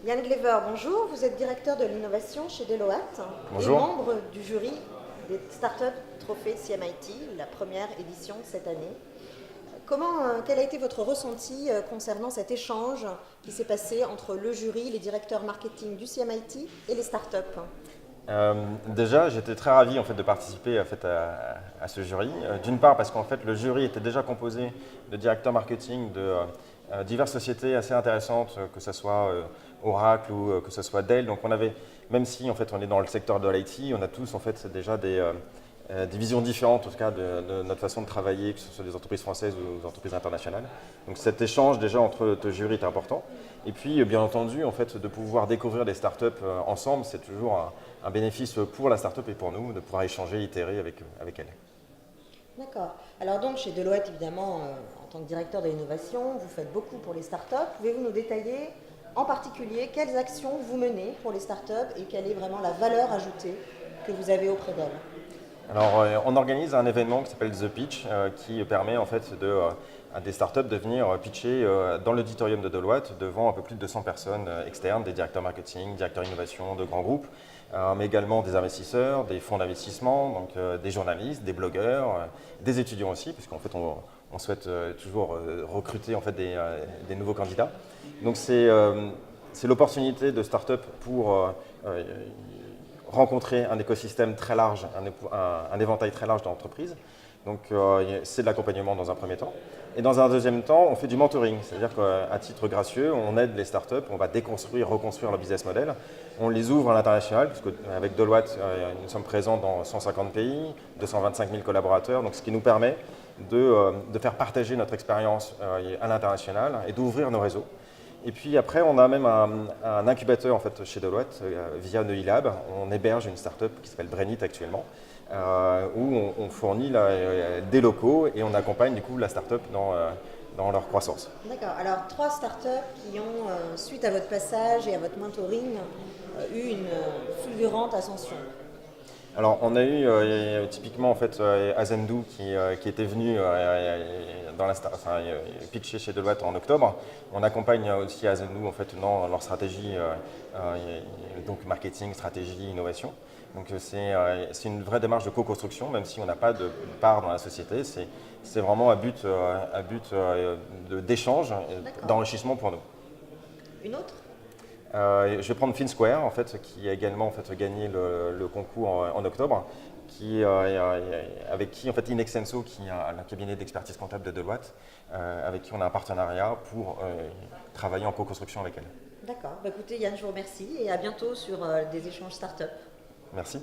Yann Glever, bonjour. Vous êtes directeur de l'innovation chez Deloitte Bonjour. et membre du jury des Startup Trophée CMIT, la première édition de cette année. Quel a été votre ressenti concernant cet échange qui s'est passé entre le jury, les directeurs marketing du CMIT et les startups? Déjà, j'étais très ravi de participer à ce jury. D'une part parce qu'en fait le jury était déjà composé de directeurs marketing de diverses sociétés assez intéressantes, que ce soit Oracle ou que ce soit Dell. Donc on avait, même si en fait on est dans le secteur de l'IT, on a tous en fait déjà des visions différentes en tout cas de notre façon de travailler, que ce soit des entreprises françaises ou des entreprises internationales. Donc cet échange déjà entre deux jurys est important. Et puis bien entendu en fait de pouvoir découvrir des startups ensemble, c'est toujours un bénéfice pour la startup et pour nous de pouvoir échanger, itérer avec elle. D'accord. Alors donc chez Deloitte, évidemment, en tant que directeur de l'innovation, vous faites beaucoup pour les startups. Pouvez-vous nous détailler en particulier quelles actions vous menez pour les startups et quelle est vraiment la valeur ajoutée que vous avez auprès d'elles? Alors, on organise un événement qui s'appelle The Pitch, qui permet en fait à des startups de venir pitcher dans l'auditorium de Deloitte devant un peu plus de 200 personnes externes, des directeurs marketing, directeurs innovation de grands groupes, mais également des investisseurs, des fonds d'investissement, donc des journalistes, des blogueurs, des étudiants aussi, puisqu'en fait on souhaite toujours recruter en fait des nouveaux candidats. Donc c'est l'opportunité de start-up pour rencontrer un écosystème très large, un éventail très large d'entreprises. Donc c'est de l'accompagnement dans un premier temps. Et dans un deuxième temps, on fait du mentoring, c'est-à-dire qu'à titre gracieux, on aide les startups, on va déconstruire, reconstruire leur business model. On les ouvre à l'international, puisque avec Deloitte, nous sommes présents dans 150 pays, 225 000 collaborateurs, donc ce qui nous permet de faire partager notre expérience à l'international et d'ouvrir nos réseaux. Et puis après, on a même un incubateur en fait, chez Deloitte, via Neilab. On héberge une start-up qui s'appelle Brainit actuellement, où on fournit des locaux et on accompagne du coup la start-up dans leur croissance. D'accord. Alors, trois startups qui ont, suite à votre passage et à votre mentoring, eu une fulgurante ascension. Alors, on a eu typiquement en fait Azendou qui était venu pitcher chez Deloitte en octobre. On accompagne aussi Azendou en fait dans leur stratégie, donc marketing, stratégie, innovation. Donc c'est une vraie démarche de co-construction, même si on n'a pas de part dans la société. C'est vraiment à but d'échange, d'enrichissement pour nous. Une autre? Je vais prendre FinSquare, en fait, qui a également en fait, gagné le concours en octobre, avec qui, en fait, Inexenso, qui est un cabinet d'expertise comptable de Deloitte, avec qui on a un partenariat pour travailler en co-construction avec elle. D'accord. Bah, écoutez, Yann, je vous remercie et à bientôt sur des échanges startups. Merci.